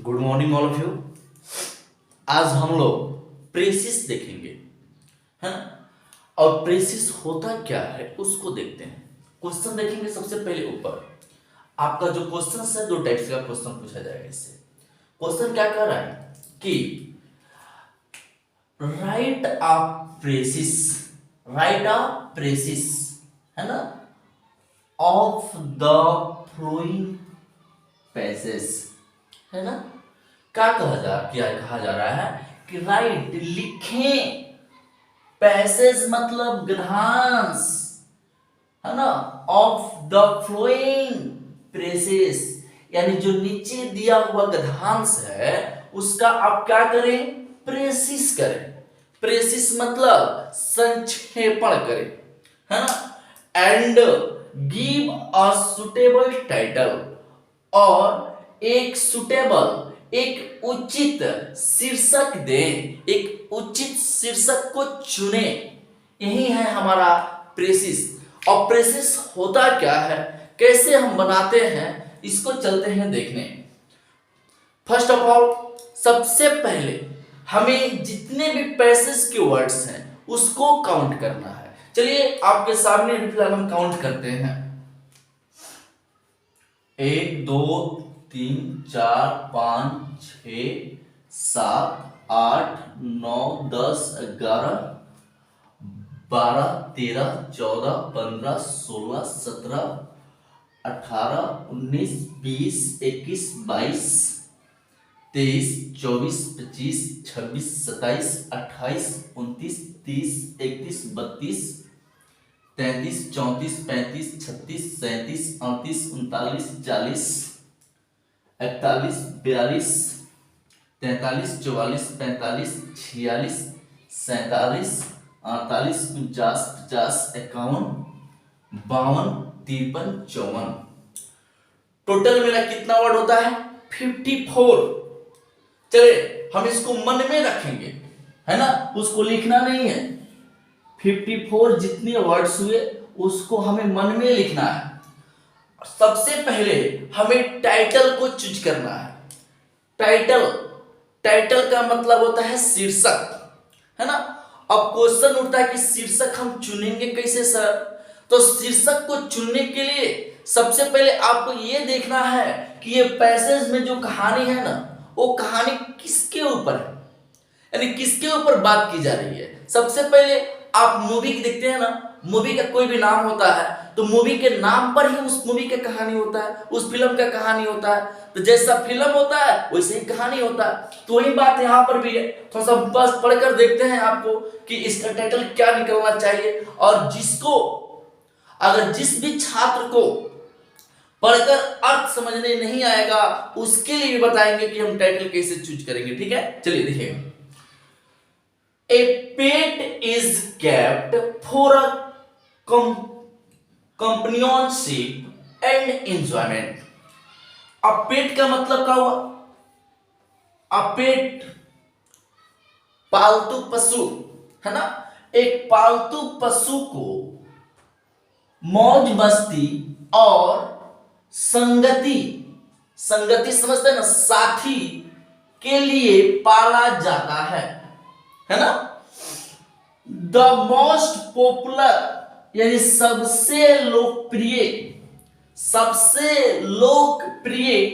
Good morning all of you. आज हम लोग प्रेसिस देखेंगे, है ना। और प्रेसिस होता क्या है उसको देखते हैं। क्वेश्चन देखेंगे सबसे पहले ऊपर। आपका जो क्वेश्चन है दो टाइप्स का क्वेश्चन पूछा जाएगा इससे। क्वेश्चन क्या कह रहा है कि राइट अ प्रेसिस, राइट अ प्रेसिस, है ना, ऑफ द फ्लोइंग पैसेज, है ना। क्या कहा जा रहा है कि राइट लिखें, पैसेज मतलब गद्यांश, है ना, ऑफ द फ्लोइंग प्रेसेस, यानी जो नीचे दिया हुआ गद्यांश है उसका आप क्या करें, प्रेसिस करें। प्रेसिस मतलब संक्षेपण करें, है ना। And give a suitable title, और एक सुटेबल, एक उचित शीर्षक दें, एक उचित शीर्षक को चुने। यही है हमारा प्रेसिस। और प्रेसिस होता क्या है, कैसे हम बनाते हैं, इसको चलते हैं देखने। फर्स्ट ऑफ ऑल, सबसे पहले हमें जितने भी पैसेज के वर्ड्स हैं उसको काउंट करना है। चलिए आपके सामने फिलहाल हम काउंट करते हैं। 1 2 3 4 5 6 7 8 9 10 11 12 13 14 15 16 17 18 19 20 21 22 23 24 25 26 27 28 29 30 31 32 33 34 35 36 37 38 39 40 41 42 43 44 45 46 47 48 49 50 51 52 53 54। टोटल मेरा कितना वर्ड होता है, 54। चले हम इसको मन में रखेंगे, है ना, उसको लिखना नहीं है। 54 जितने वर्ड्स हुए उसको हमें मन में लिखना है। सबसे पहले हमें टाइटल को चूज करना है। टाइटल, टाइटल का मतलब होता है शीर्षक, है ना। अब क्वेश्चन उठता है कि शीर्षक हम चुनेंगे कैसे सर। तो शीर्षक को चुनने के लिए सबसे पहले आपको यह देखना है कि ये पैसेज में जो कहानी है ना, वो कहानी किसके ऊपर है, यानी किसके ऊपर बात की जा रही है। सबसे पहले आप मूवी देखते हैं ना, मूवी का कोई भी नाम होता है तो मूवी के नाम पर ही उस मूवी का कहानी होता है, उस फिल्म का कहानी होता है। तो जैसा फिल्म होता है वैसे ही कहानी होता है। तो वही बात यहाँ पर भी है। थोड़ा सा बस पढ़कर देखते हैं आपको कि इसका टाइटल क्या निकलना चाहिए। और जिसको, अगर जिस भी छात्र को पढ़कर अर्थ समझने नहीं आएगा उसके लिए भी बताएंगे कि हम टाइटल कैसे चूज करेंगे। ठीक है, चलिए देखिए। A pet is kept for a companionship and enjoyment। अब पेट का मतलब क्या हुआ, अब पेट पालतू पशु, है ना। एक पालतू पशु को मौज मस्ती और संगति, संगति समझते हैं ना, साथी के लिए पाला जाता है ना। द मोस्ट पॉपुलर, यानी सबसे लोकप्रिय, सबसे लोकप्रिय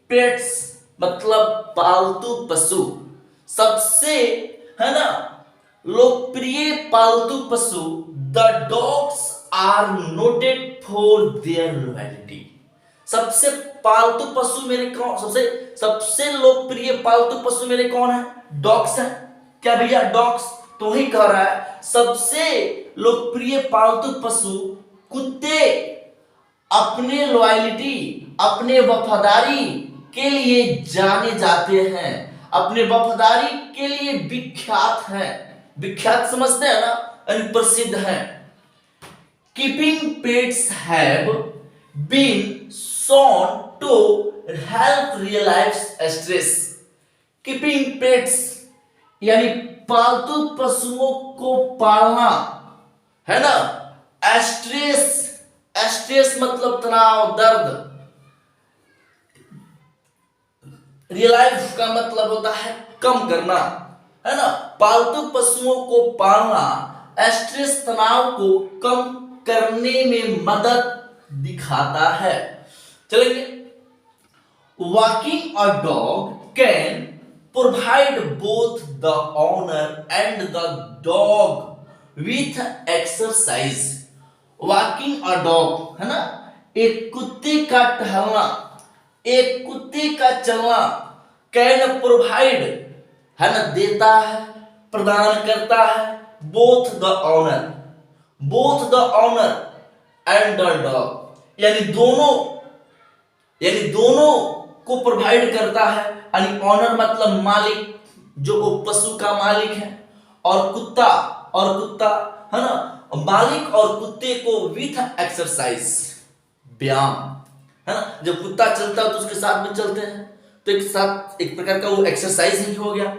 पेट्स मतलब पालतू पशु, सबसे, है ना, लोकप्रिय पालतू पशु। The dogs are noted for their loyalty. सबसे पालतू पशु मेरे कौन, सबसे सबसे लोकप्रिय पालतू पशु मेरे कौन है, डॉग्स है। क्या भैया, डॉग्स। तो ही कह रहा है सबसे लोकप्रिय पालतू पशु कुत्ते अपने लॉयल्टी, अपने वफादारी के लिए जाने जाते हैं, अपने वफादारी के लिए विख्यात हैं। विख्यात समझते हैं ना, प्रसिद्ध हैं। Keeping pets have been shown to help realize stress। Keeping pets यानी पालतू पशुओं को पालना, है ना। स्ट्रेस, स्ट्रेस मतलब तनाव, दर्द, रियलाइज का मतलब होता है कम करना, है ना। पालतू पशुओं को पालना स्ट्रेस तनाव को कम करने में मदद दिखाता है। चलेंगे, walking a dog can provide both the owner and the dog with exercise. Walking a dog, है ना, एक कुत्ते का टहलना, एक कुत्ते का चलना, कैन प्रोवाइड, है ना, देता है, प्रदान करता है, both the owner, both the owner and the dog, यानी दोनों को प्रोवाइड करता है। यानी ऑनर मतलब मालिक, जो वो पशु का मालिक है, और कुत्ता, है ना, मालिक और कुत्ते को विथ एक्सरसाइज, व्यायाम, है ना। जब कुत्ता चलता है तो उसके साथ में चलते हैं, तो एक साथ एक प्रकार का वो एक्सरसाइज ही हो गया।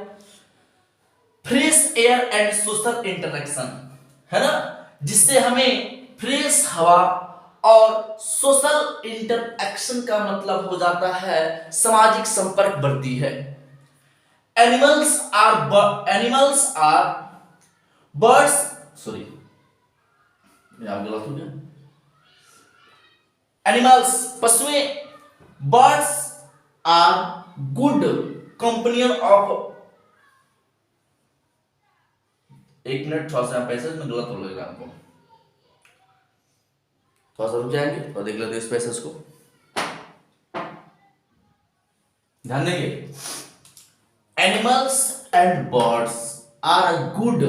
Fresh air and social interaction, है ना, जिससे हमें फ्रेश हवा और सोशल इंटरेक्शन का मतलब हो जाता है सामाजिक संपर्क बढ़ती है। एनिमल्स आर बर्ड्स, सॉरी यहां गलत हो गया, एनिमल्स पशुएं, birds are good companion of, एक मिनट थोड़ा सा पैसेज में गलत हो लगेगा आपको, थोड़ा सा रुक जाएंगे और देख लेते इस पैसेज को, ध्यान देंगे। Animals and birds are a good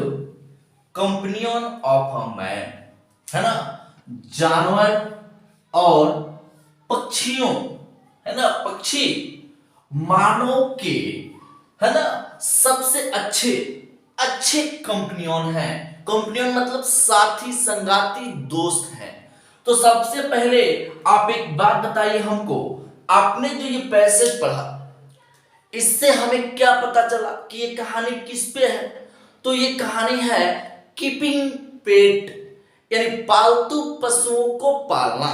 companion of a man, है ना, जानवर और पक्षियों, है ना, पक्षी मानव के, है ना, सबसे अच्छे अच्छे कंपनियन है। कंपनियन मतलब साथी, संगाती, दोस्त हैं। तो सबसे पहले आप एक बात बताइए हमको, आपने जो ये पैसेज पढ़ा, इससे हमें क्या पता चला कि ये कहानी किस पे है? तो ये कहानी है कीपिंग पेट, यानी पालतू पशुओं को पालना,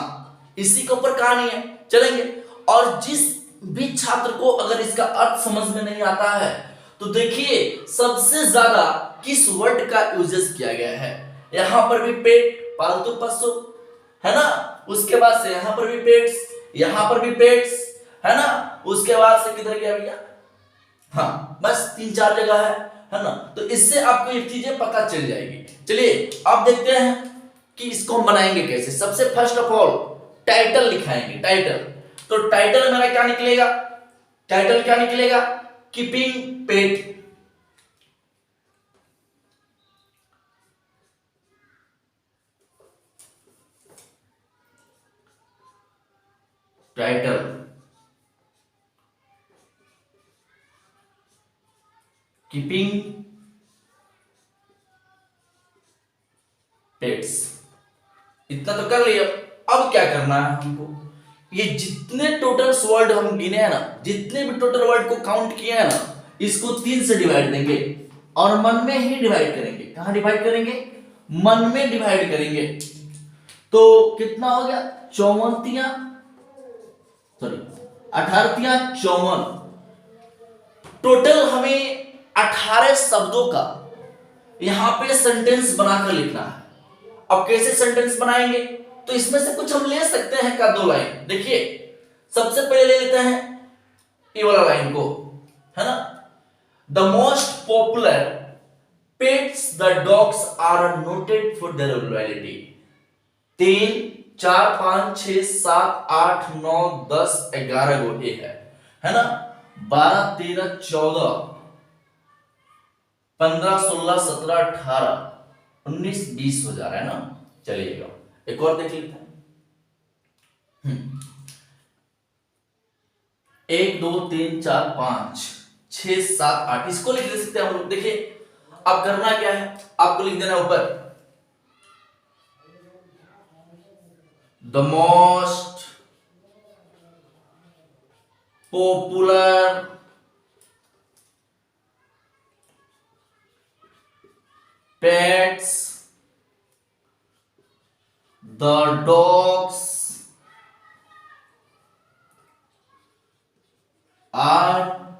इसी के ऊपर कहानी है। चलेंगे, और जिस भी छात्र को अगर इसका अर्थ समझ में नहीं आता है तो देखिए सबसे ज्यादा किस वर्ड का यूजेस किया गया है। यहां पर भी पेट, पालतू पशु, है ना, उसके बाद से यहां पर भी पेट्स, यहां पर भी पेट्स, है ना, उसके बाद से किधर गया भैया, हाँ बस 3-4 जगह है ना। तो इससे आपको ये चीजें पता चल जाएगी। चलिए अब देखते हैं कि इसको हम बनाएंगे कैसे। सबसे फर्स्ट ऑफ ऑल टाइटल लिखाएंगे, टाइटल। तो टाइटल मेरा क्या निकलेगा, टाइटल क्या निकलेगा, keeping pet. Title keeping pets, इतना तो कर लिया। अब क्या करना है हमको, ये जितने टोटल वर्ड हम गिने हैं ना, जितने भी टोटल वर्ड को काउंट किए हैं ना, इसको 3 से डिवाइड देंगे और मन में ही डिवाइड करेंगे। कहां डिवाइड करेंगे, मन में डिवाइड करेंगे। तो कितना हो गया, 54, सॉरी 18 54, टोटल हमें 18 शब्दों का यहां पे सेंटेंस बनाकर लिखना है। अब कैसे सेंटेंस बनाएंगे, तो इसमें से कुछ हम ले सकते हैं का 2 लाइन। देखिए सबसे पहले ले लेते हैं ये वाला लाइन को, है ना, the most popular pets the dogs are noted for their loyalty. 3 4 5 6 7 8 9 10 11 go ये है ना, 12 13 14 15 16 17 18 19 20 हो जा रहा है ना। चलिएगा एक और देख लेते हैं। 1 2 3 4 5 6 7 8, इसको लिख सकते हैं हम लोग। देखिए अब करना क्या है, आपको लिख देना ऊपर the most popular pets the dogs are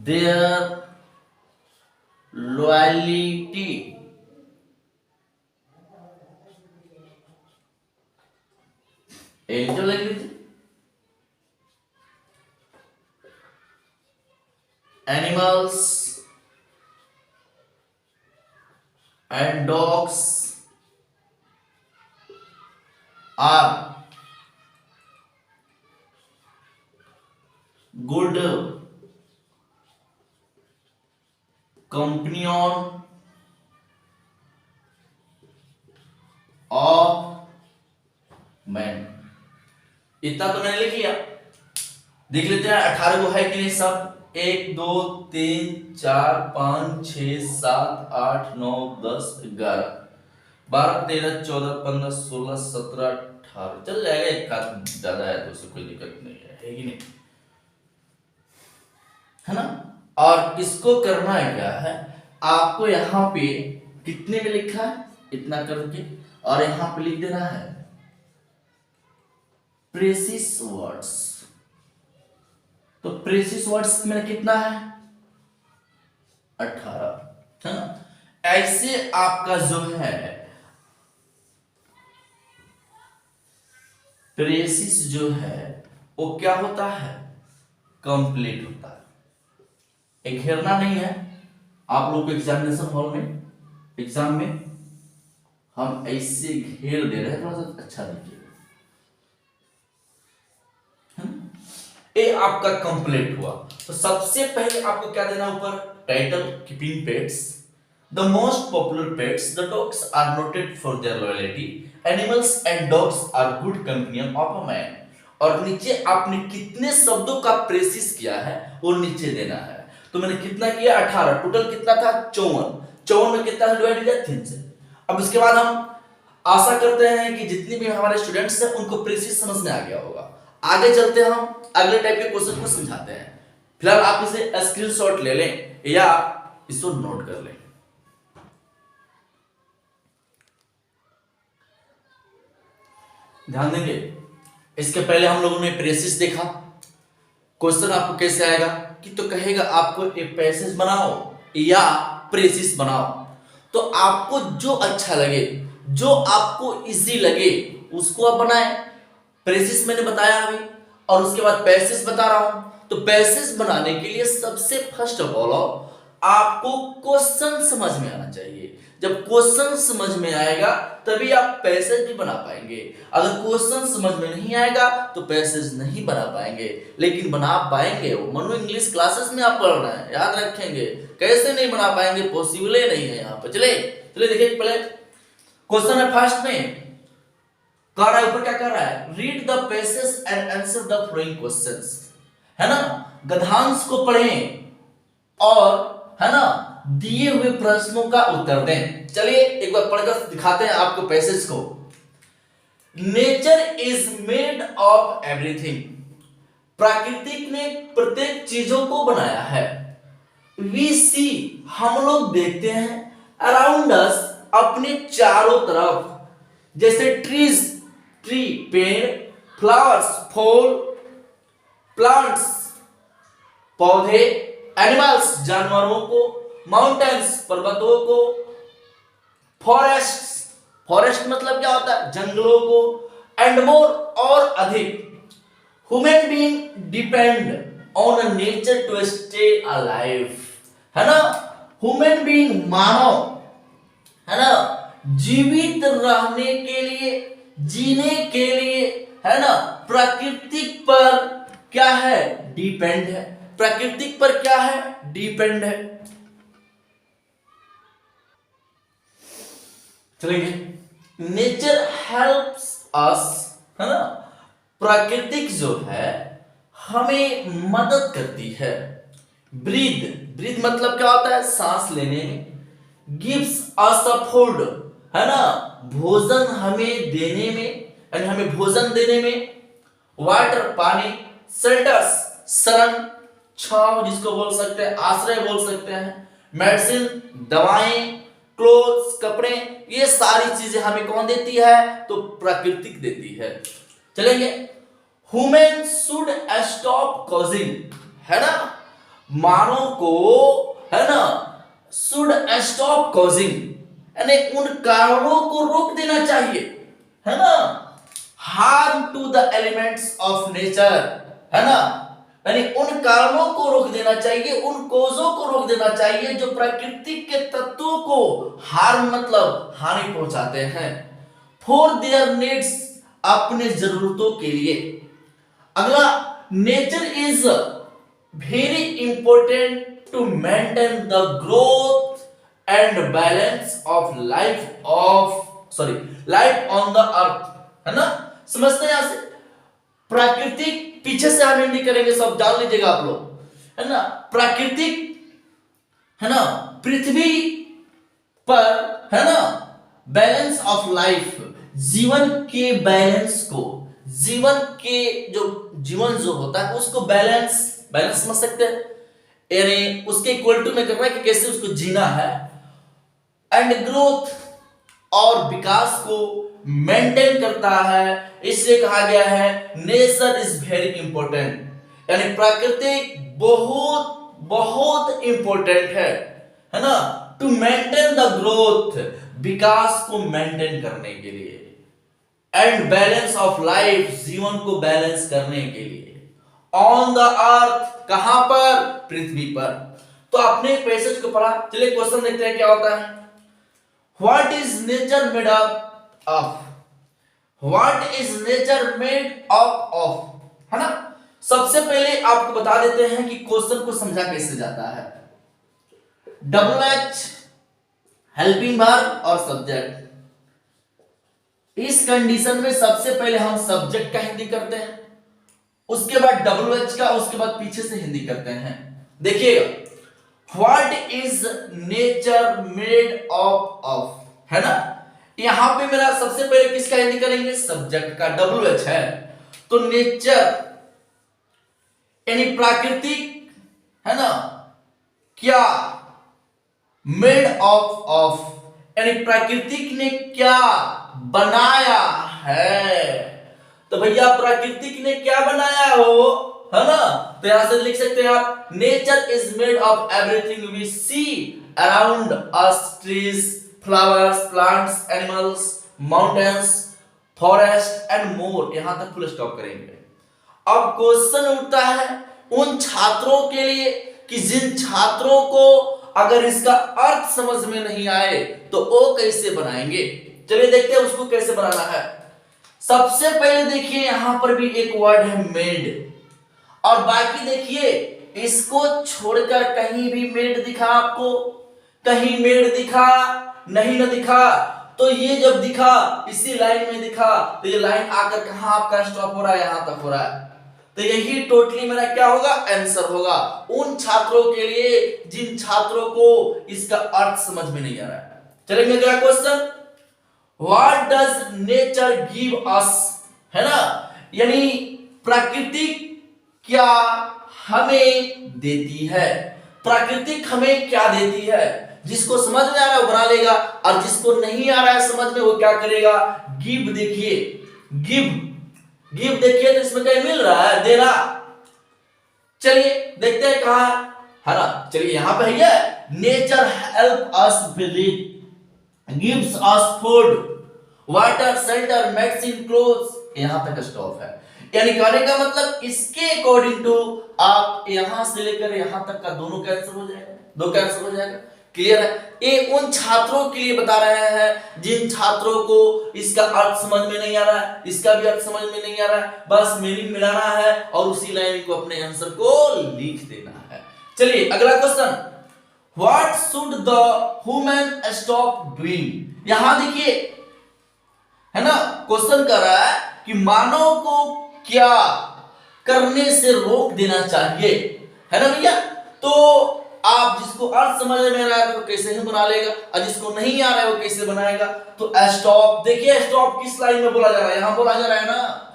their loyalty angel language animals and dogs are good companion of man। इतना तो मैंने लिख लिया। देख लेते हैं 18 को है कि नहीं सब। 1 2 3 4 5 6 7 8 9 10 11 12 13 14 15 16 17 18 चल जाएगा। एक का ज्यादा है तो उससे कोई दिक्कत नहीं है कि नहीं, है ना। और इसको करना है क्या है, आपको यहाँ पे कितने में लिखा है इतना करके, और यहाँ पे लिख देना है प्रेसिस वर्ड्स। तो प्रेसिस वर्ड्स में कितना है 18, है ना। ऐसे आपका जो है प्रेसिस जो है वो क्या होता है, कंप्लीट होता है। एक घेरना नहीं है। आप लोग को एग्जामिनेशन हॉल में एग्जाम में हम ऐसे घेर दे रहे हैं, थोड़ा सा अच्छा देखिए। ये आपका कंप्लीट हुआ। तो सबसे पहले आपको क्या देना ऊपर, title keeping pets, the most popular pets, the dogs are noted for their loyalty, animals and dogs are good companion of a man. और नीचे आपने कितने शब्दों का प्रेसिस किया है वो नीचे देना है। तो मैंने कितना किया 18, टोटल कितना था 54 में कितना डिवाइड किया 3 से। अब इसके बाद हम आशा करते हैं कि जितने भी हमारे स्टूडेंट्स हैं उनको प्रेसिस समझ में आ गया होगा। आगे चलते हैं, हम अगले टाइप के क्वेश्चन को समझाते हैं। फिलहाल आप इसे स्क्रीनशॉट ले लें या इसको नोट कर लें। ध्यान देंगे, इसके पहले हम लोगों ने प्रेसिस देखा। क्वेश्चन आपको कैसे आएगा कि तो कहेगा आपको एक पैसेज बनाओ या प्रेसिस बनाओ। तो आपको जो अच्छा लगे, जो आपको इजी लगे उसको आप बनाएं। प्रेसिस मैंने बताया अभी, और उसके बाद पैसेज बता रहा हूं। तो पैसेज बनाने के लिए सबसे फर्स्ट ऑफ ऑल आपको क्वेश्चन समझ में आना चाहिए। जब क्वेश्चन समझ में आएगा तभी आप पैसेज भी बना पाएंगे। अगर क्वेश्चन समझ में नहीं आएगा तो पैसेज नहीं बना पाएंगे, लेकिन बना पाएंगे। वो मनु इंग्लिश क्लासेस में आप पढ़ रहे हैं, याद रखेंगे। कैसे नहीं बना पाएंगे, पॉसिबल ही नहीं है यहाँ पर। चले देखिए, पहले क्वेश्चन है फर्स्ट में कर रहा है, ऊपर क्या कर रहा है, read the passage and answer the following questions, है ना। गद्यांश को पढ़ें और, है ना, दिए हुए प्रश्नों का उत्तर दें। चलिए एक बार पढ़कर दिखाते हैं आपको पैसेज को। Nature is made of everything, प्राकृतिक ने प्रत्येक चीजों को बनाया है। वी सी, हम लोग देखते हैं, अराउंड अस, अपने चारों तरफ, जैसे ट्रीज, ट्री पेड़, फ्लावर्स फूल, प्लांट्स पौधे, एनिमल्स जानवरों को, माउंटेन्स पर्वतों को, फॉरेस्ट, फॉरेस्ट मतलब क्या होता है, जंगलों को, एंड मोर और अधिक। Human being depend on nature to stay alive, है ना। ह्यूमन बीइंग मानव, है ना, जीवित रहने के लिए, जीने के लिए, है ना, प्राकृतिक पर क्या है, डिपेंड है। प्राकृतिक पर क्या है, डिपेंड है। चलेंगे, नेचर हेल्प्स अस, है ना, प्राकृतिक जो है हमें मदद करती है। ब्रीथ, ब्रीथ मतलब क्या होता है, सांस लेने में। गिव्स अस अ फूड, है ना, भोजन हमें देने में, यानी हमें भोजन देने में। वाटर पानी, शेल्टर्स शरण, छांव जिसको बोल सकते हैं, आश्रय बोल सकते हैं। मेडिसिन दवाएं, क्लोथ्स कपड़े, ये सारी चीजें हमें कौन देती है, तो प्राकृतिक देती है। चलेंगे, ह्यूमन शुड स्टॉप कॉजिंग, है ना, मानव को, है ना, शुड स्टॉप कॉजिंग, यानी उन कारणों को रोक देना चाहिए, है ना, harm to the elements of nature, है ना, यानी उन कारणों को रोक देना चाहिए, उन कोजों को रोक देना चाहिए जो प्रकृति के तत्वों को हार्म मतलब हानि पहुंचाते हैं, फॉर देयर नीड्स, अपने जरूरतों के लिए। अगला, nature is very important to maintain the growth and balance of life on the earth, है ना। समझते हैं यहां से, प्राकृतिक, पीछे से हम हिंदी करेंगे, सब जान लीजिएगा आप लोग, है ना। प्राकृतिक, है ना, पृथ्वी पर, है ना, बैलेंस ऑफ लाइफ, जीवन के बैलेंस को, जीवन के जो जीवन जो होता है उसको बैलेंस समझ सकते हैं, यानी उसके इक्वल टू में करना है कि कैसे उसको जीना है, एंड ग्रोथ, और विकास को मेंटेन करता है, इसलिए कहा गया है नेचर इज वेरी इंपॉर्टेंट, यानी प्रकृति बहुत बहुत इंपॉर्टेंट है ना, टू मेंटेन द ग्रोथ, विकास को मेंटेन करने के लिए, एंड बैलेंस ऑफ लाइफ, जीवन को बैलेंस करने के लिए, ऑन द अर्थ, कहां पर, पृथ्वी पर। तो आपने पैसेज को पढ़ा, चलिए क्वेश्चन देखते हैं क्या होता है। What is nature made up of, what is nature made up of, है ना। सबसे पहले आपको बता देते हैं कि क्वेश्चन को समझा कैसे जाता है। WH हेल्पिंग वर्ब और सब्जेक्ट, इस कंडीशन में सबसे पहले हम सब्जेक्ट का हिंदी करते हैं, उसके बाद WH का, उसके बाद पीछे से हिंदी करते हैं। देखिएगा, what is nature made of, है ना। यहां पे मेरा सबसे पहले किसका हिंदी करेंगे, सब्जेक्ट का, WH है, तो नेचर यानी प्राकृतिक, है ना, क्या, मेड ऑफ यानी प्राकृतिक ने क्या बनाया है, तो भैया प्राकृतिक ने क्या बनाया हो, है ना। तो यहां से लिख सकते हैं आप, nature is made of everything we see around us, trees, flowers, plants, animals, mountains, forest and more, यहां तक फुल स्टॉप करेंगे। अब क्वेश्चन उठता है उन छात्रों के लिए कि जिन छात्रों को अगर इसका अर्थ समझ में नहीं आए तो वो कैसे बनाएंगे। चलिए देखते हैं उसको कैसे बनाना है। सबसे पहले देखिए यहां पर भी एक वर्ड है मेड, और बाकी देखिए इसको छोड़कर कहीं भी मेड दिखा आपको, कहीं मेड दिखा नहीं, न दिखा, तो ये जब दिखा इसी लाइन में दिखा, तो ये लाइन आकर कहां आपका स्टॉप हो रहा है, यहां तक हो रहा है, तो यही टोटली मेरा क्या होगा, आंसर होगा उन छात्रों के लिए जिन छात्रों को इसका अर्थ समझ में नहीं आ रहा है। चलेंगे अगला question, what does nature give us, है ना, यानी प्राकृतिक क्या हमें देती है, प्राकृतिक हमें क्या देती है। जिसको समझ में आ रहा है वो बना लेगा, और जिसको नहीं आ रहा है समझ में वो क्या करेगा, गिव। देखिए गिव देखिए, तो इसमें क्या मिल रहा है, देना। चलिए देखते हैं कहां है ना, चलिए यहां पे है, nature help us breathe, gives us food, water, shelter, medicine, clothes, यहां तक स्टॉप है। यानी कहने का मतलब इसके अकॉर्डिंग टू आप यहां से लेकर यहां तक का दोनों कैंसिल हो जाएगा, दो कैंसिल हो जाएगा। क्लियर है। ये उन छात्रों के लिए बता रहे हैं जिन छात्रों को इसका अर्थ समझ में नहीं आ रहा है, इसका भी अर्थ समझ में नहीं आ रहा है, बस मीनिंग मिलाना है और उसी लाइन को अपने आंसर को लिख देना है। चलिए अगला question, what should the human stop doing. यहां देखिए है ना, क्वेश्चन कर रहा है कि मानव को क्या करने से रोक देना चाहिए, है ना भैया। तो आप जिसको अर्थ समझ में आ रहा है तो कैसे ही बना लेगा, और जिसको नहीं आ रहा है वो कैसे बनाएगा। तो स्टॉप, देखिए स्टॉप किस लाइन में बोला जा रहा है, यहां बोला जा रहा है ना।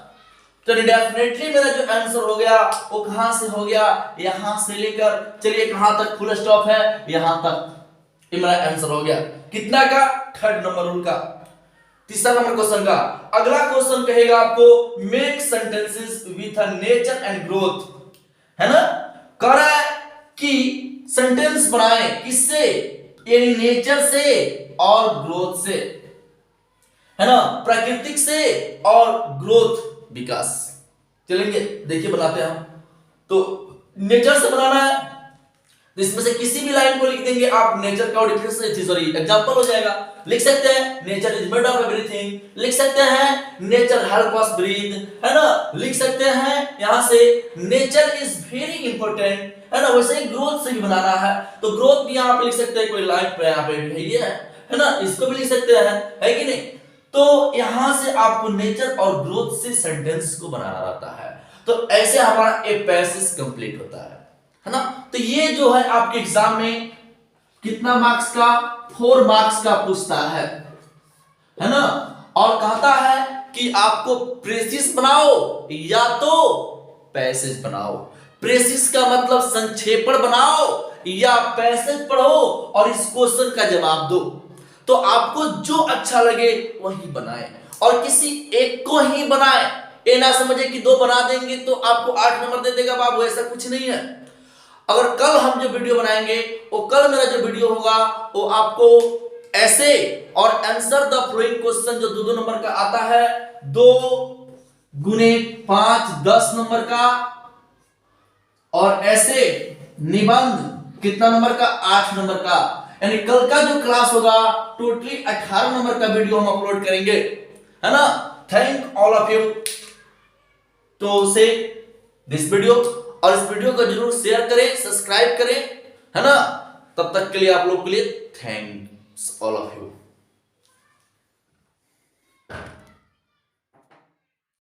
तो डेफिनेटली मेरा जो आंसर हो गया वो कहां से हो गया, यहां से लेकर चलिए कहां तक फुल स्टॉप है, यहां तक। ये मेरा आंसर हो गया कितना का, थर्ड नंबर रूल का, तीसरा नंबर क्वेश्चन का। अगला क्वेश्चन कहेगा आपको make sentences with a nature and growth, है ना। कह रहा है कि सेंटेंस बनाए, किससे, यानी नेचर से और ग्रोथ से, है ना, प्राकृतिक से और ग्रोथ, विकास। चलेंगे देखिए बनाते हैं हम। तो नेचर से बनाना है, तो इसमें से किसी भी लाइन को लिख देंगे आप, नेचर का सॉरी एग्जांपल हो जाएगा। लिख सकते हैं nature is made of everything, लिख सकते हैं नेचर हेल्प अस ब्रीथ, है ना, लिख सकते हैं यहां से नेचर इज वेरी इंपॉर्टेंट, है ना। वैसे ही ग्रोथ से भी बनाना है, तो ग्रोथ भी यहां पे लिख सकते हैं, कोई लाइन पे यहां पे है ना, इसको भी लिख सकते हैं, है कि नहीं। तो यहां से आपको नेचर और ग्रोथ से सेंटेंस को बनाना रहता है। तो ऐसे हमारा ए पैसेज कंप्लीट होता है ना। तो ये जो है आपके एग्जाम में कितना मार्क्स का, 4 मार्क्स का पूछता है ना। और कहता है कि आपको प्रेसिस बनाओ या तो पैसेज बनाओ। प्रेसिस का मतलब संक्षेपण बनाओ या पैसेज पढ़ो और इस क्वेश्चन का जवाब दो। तो आपको जो अच्छा लगे वही बनाए, और किसी एक को ही बनाए। ये ना समझे कि 2 बना देंगे तो आपको 8 नंबर दे देगा बाबू, ऐसा कुछ नहीं है। अगर कल हम जो वीडियो बनाएंगे, वो कल मेरा जो वीडियो होगा वो आपको ऐसे और आंसर द फॉलोइंग क्वेश्चन जो 2-2 नंबर का आता है, 2 गुने 5 10 नंबर का, और ऐसे निबंध कितना नंबर का, 8 नंबर का। यानी कल का जो क्लास होगा टोटली 18 नंबर का वीडियो हम अपलोड करेंगे, है ना। Thank all of you to see this video, और इस वीडियो को जरूर शेयर करें, सब्सक्राइब करें, है ना। तब तक के लिए आप लोग के लिए थैंक्स ऑल ऑफ यू।